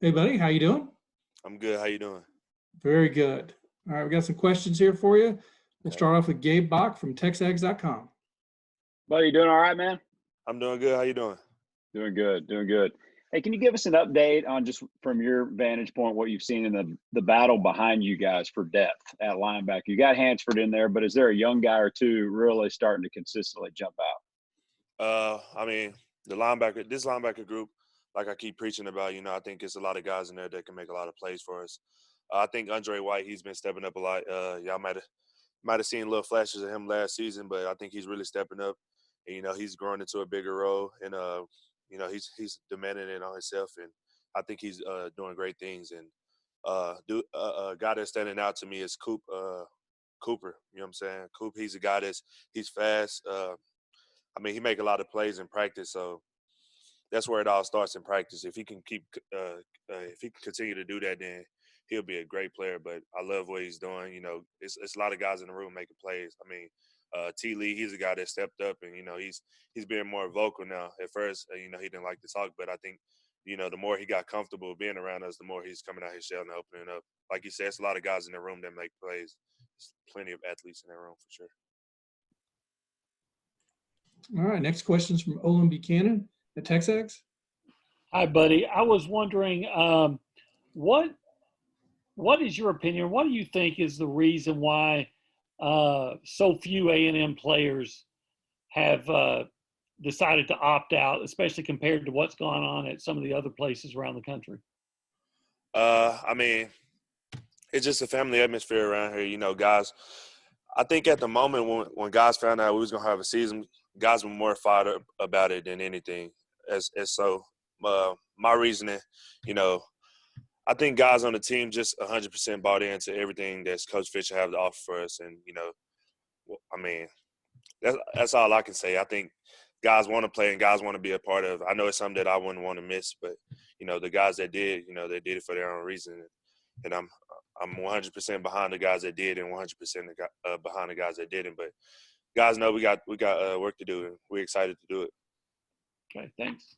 Hey, buddy, how you doing? I'm good. How you doing? Very good. All right, we got some questions here for you. We'll Okay. start off with Gabe Bach from TexAgs.com. Buddy, you doing all right, man? I'm doing good. How you doing? Doing good, doing good. Hey, can you give us an update on just from your vantage point what you've seen in the battle behind you guys for depth at linebacker? You got Hansford in there, but is there a young guy or two really starting to consistently jump out? I mean, this linebacker group, like I keep preaching about, I think it's a lot of guys in there that can make a lot of plays for us. I think Andre White, he's been stepping up a lot. Y'all might have seen little flashes of him last season, but I think he's really stepping up. And, he's growing into a bigger role, and he's demanding it on himself, and I think he's doing great things. And a guy that's standing out to me is Cooper. You know what I'm saying? Coop, he's a guy he's fast. He make a lot of plays in practice, so that's where it all starts in practice. If he can continue to do that, then he'll be a great player. But I love what he's doing. It's a lot of guys in the room making plays. T. Lee, he's a guy that stepped up, and he's being more vocal now. At first, he didn't like to talk, but I think the more he got comfortable being around us, the more he's coming out his shell and opening up. Like you said, it's a lot of guys in the room that make plays. There's plenty of athletes in that room for sure. All right, next question is from Olin Buchanan at Texags. Hi, buddy. I was wondering, what is your opinion? What do you think is the reason why so few A&M players have decided to opt out, especially compared to what's gone on at some of the other places around the country? It's just a family atmosphere around here. Guys, I think at the moment when guys found out we was going to have a season, guys were more fired up about it than anything. My reasoning, I think guys on the team just 100% bought into everything that Coach Fisher have to offer for us. And, that's all I can say. I think guys want to play and guys want to be a part of. I know it's something that I wouldn't want to miss, but, the guys that did, they did it for their own reason. And I'm 100% behind the guys that did and 100% behind the guys that didn't. But guys know we got work to do, and we're excited to do it. Okay, thanks.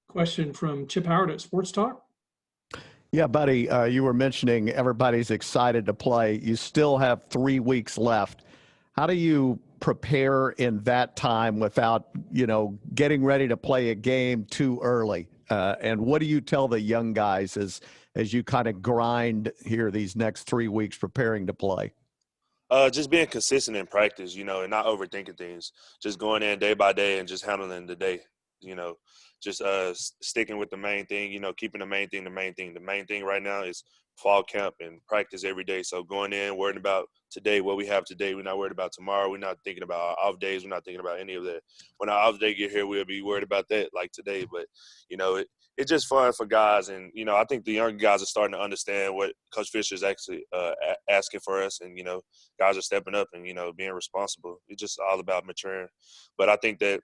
Question from Chip Howard at Sports Talk. Yeah, buddy, you were mentioning everybody's excited to play. You still have 3 weeks left. How do you prepare in that time without, getting ready to play a game too early? And what do you tell the young guys as you kind of grind here these next 3 weeks preparing to play? Just being consistent in practice, and not overthinking things. Just going in day by day and just handling the day, just sticking with the main thing, keeping the main thing the main thing. The main thing right now is fall camp and practice every day. So going in, worrying about today, what we have today. We're not worried about tomorrow. We're not thinking about our off days. We're not thinking about any of that. When our off day get here, we'll be worried about that like today. But, it's just fun for guys. And, I think the younger guys are starting to understand what Coach Fisher is actually asking for us. And, guys are stepping up and, being responsible. It's just all about maturing. But I think that,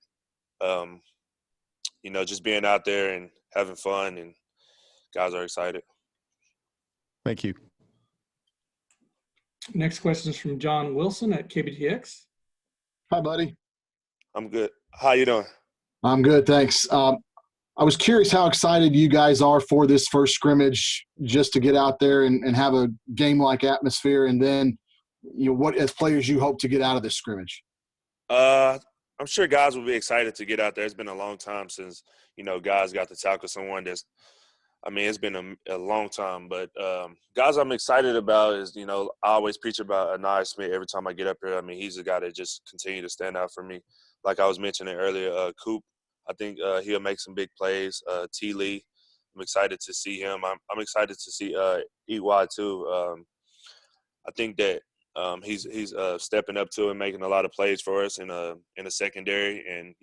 just being out there and having fun, and guys are excited. Thank you. Next question is from John Wilson at KBTX. Hi, buddy. I'm good. How you doing? I'm good, thanks. I was curious how excited you guys are for this first scrimmage, just to get out there and have a game-like atmosphere, and then what as players you hope to get out of this scrimmage. I'm sure guys will be excited to get out there. It's been a long time since, guys got to tackle someone it's been a long time. But guys I'm excited about is, I always preach about Anaya Smith every time I get up here. He's a guy that just continue to stand out for me. Like I was mentioning earlier, Coop, I think he'll make some big plays. T. Lee, I'm excited to see him. I'm excited to see EY too. I think that he's stepping up to and making a lot of plays for us in the secondary, and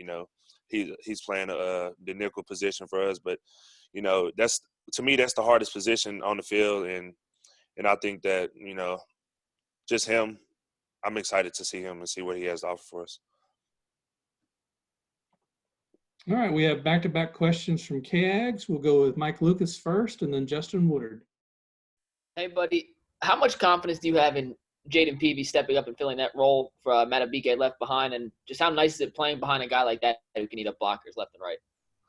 he's playing the nickel position for us. But that's the hardest position on the field, and I think that just him, I'm excited to see him and see what he has to offer for us. All right, we have back-to-back questions from KAGS. We'll go with Mike Lucas first, and then Justin Woodard. Hey, buddy, how much confidence do you have in Jaden Peavy stepping up and filling that role for Matt Abike left behind, and just how nice is it playing behind a guy like that who can eat up blockers left and right?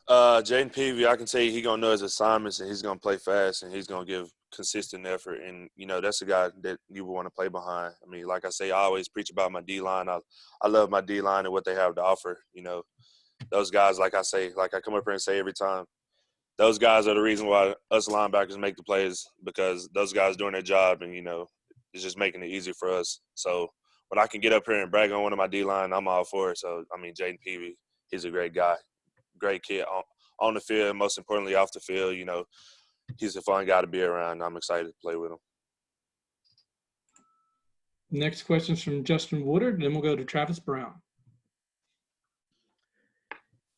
Jaden Peavy, I can tell you, he's gonna know his assignments and he's gonna play fast and he's gonna give consistent effort. And that's a guy that you would want to play behind. I mean, like I say, I always preach about my D line. I love my D line and what they have to offer. Those guys, like I say, like I come up here and say every time, those guys are the reason why us linebackers make the plays, because those guys doing their job and it's just making it easier for us. So when I can get up here and brag on one of my D line, I'm all for it. So I mean, Jaden Peavy, he's a great guy. Great kid on the field, most importantly off the field. He's a fun guy to be around. I'm excited to play with him. Next question is from Justin Woodard, then we'll go to Travis Brown.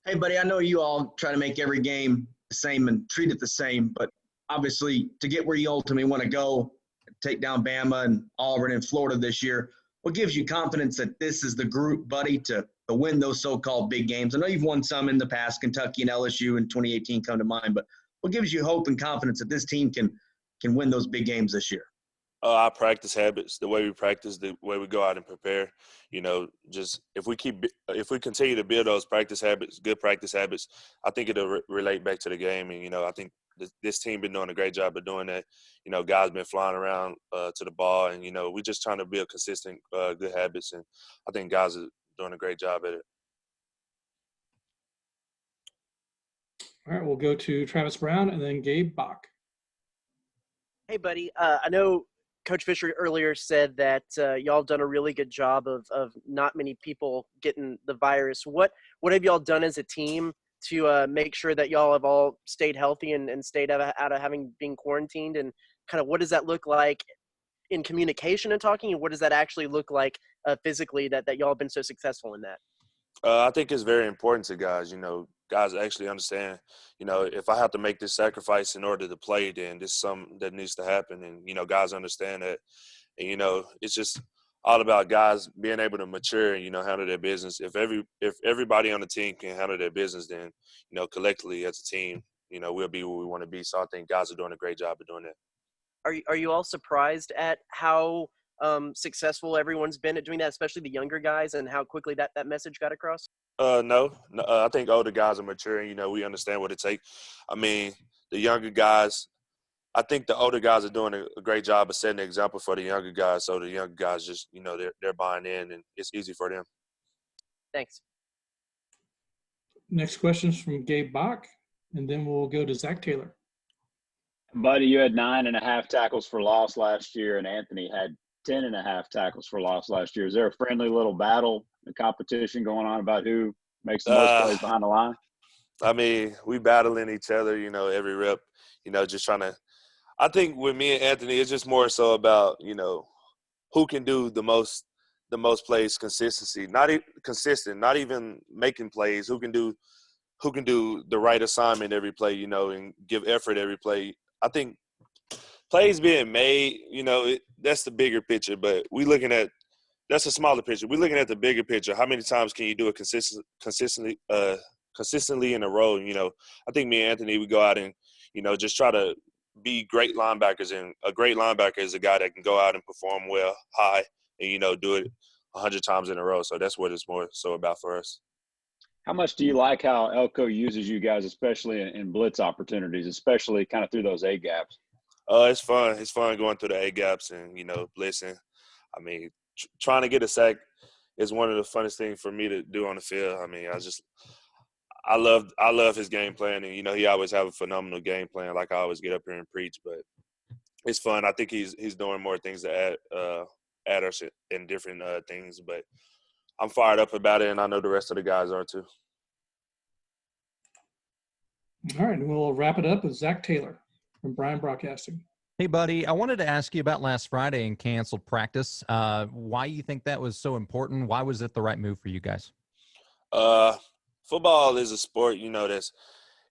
Hey, buddy, I know you all try to make every game the same and treat it the same, but obviously to get where you ultimately want to go, take down Bama and Auburn and Florida this year, what gives you confidence that this is the group, buddy, to win those so-called big games? I know you've won some in the past. Kentucky and LSU in 2018 come to mind, but what gives you hope and confidence that this team can win those big games this year? Our practice habits, the way we practice, the way we go out and prepare. Just if we continue to build those practice habits, good practice habits, I think it'll relate back to the game. And I think this team been doing a great job of doing that. Guys been flying around to the ball, and we're just trying to build consistent, good habits. And I think guys are doing a great job at it. All right, we'll go to Travis Brown and then Gabe Bach. Hey, buddy. I know Coach Fisher earlier said that y'all done a really good job of not many people getting the virus. What have y'all done as a team to make sure that y'all have all stayed healthy and stayed out of having been quarantined? And kind of what does that look like in communication and talking? And what does that actually look like physically that y'all have been so successful in that? I think it's very important to guys. Guys actually understand, if I have to make this sacrifice in order to play, then this is something that needs to happen. And, guys understand that. And, it's just all about guys being able to mature and, handle their business. If everybody on the team can handle their business, then, collectively as a team, we'll be where we want to be. So I think guys are doing a great job of doing that. Are you all surprised at how successful everyone's been at doing that, especially the younger guys, and how quickly that message got across? No. I think older guys are maturing. We understand what it takes. I mean, the younger guys, I think the older guys are doing a great job of setting the example for the younger guys. So the younger guys just, they're buying in, and it's easy for them. Thanks. Next question is from Gabe Bach, and then we'll go to Zach Taylor. Buddy, you had 9.5 tackles for loss last year, and Anthony had 10.5 tackles for loss last year. Is there a friendly little battle, a competition going on about who makes the most plays behind the line? I mean, we battling each other, every rep, just trying to – I think with me and Anthony, it's just more so about, who can do the most plays consistency. Not even making plays. Who can do the right assignment every play, and give effort every play. I think plays being made, that's the bigger picture, but that's a smaller picture. We're looking at the bigger picture. How many times can you do it consistently in a row? I think me and Anthony, we go out and, just try to be great linebackers. And a great linebacker is a guy that can go out and perform well, high, and, do it 100 times in a row. So that's what it's more so about for us. How much do you like how Elko uses you guys, especially in blitz opportunities, especially kind of through those A gaps? It's fun. It's fun going through the A gaps and, blitzing. I mean, trying to get a sack is one of the funnest things for me to do on the field. I mean, I love his game plan, and he always have a phenomenal game plan. Like I always get up here and preach, but it's fun. I think he's doing more things to add us in different things, but I'm fired up about it, and I know the rest of the guys are too. All right, and we'll wrap it up with Zach Taylor from Brian Broadcasting. Hey, buddy, I wanted to ask you about last Friday and canceled practice. Why you think that was so important? Why was it the right move for you guys? Football is a sport, that's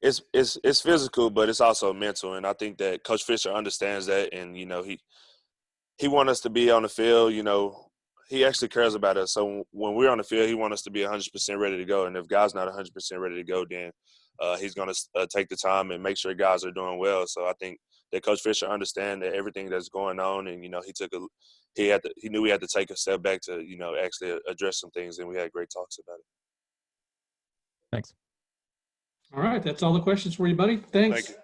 it's physical, but it's also mental, and I think that Coach Fisher understands that, and he wants us to be on the field. He actually cares about us. So when we're on the field, he wants us to be 100% ready to go. And if guys not 100% ready to go, then he's going to take the time and make sure guys are doing well. So I think that Coach Fisher understands that everything that's going on, and he knew he had to take a step back to actually address some things, and we had great talks about it. Thanks. All right, that's all the questions for you, buddy. Thanks. Thank you.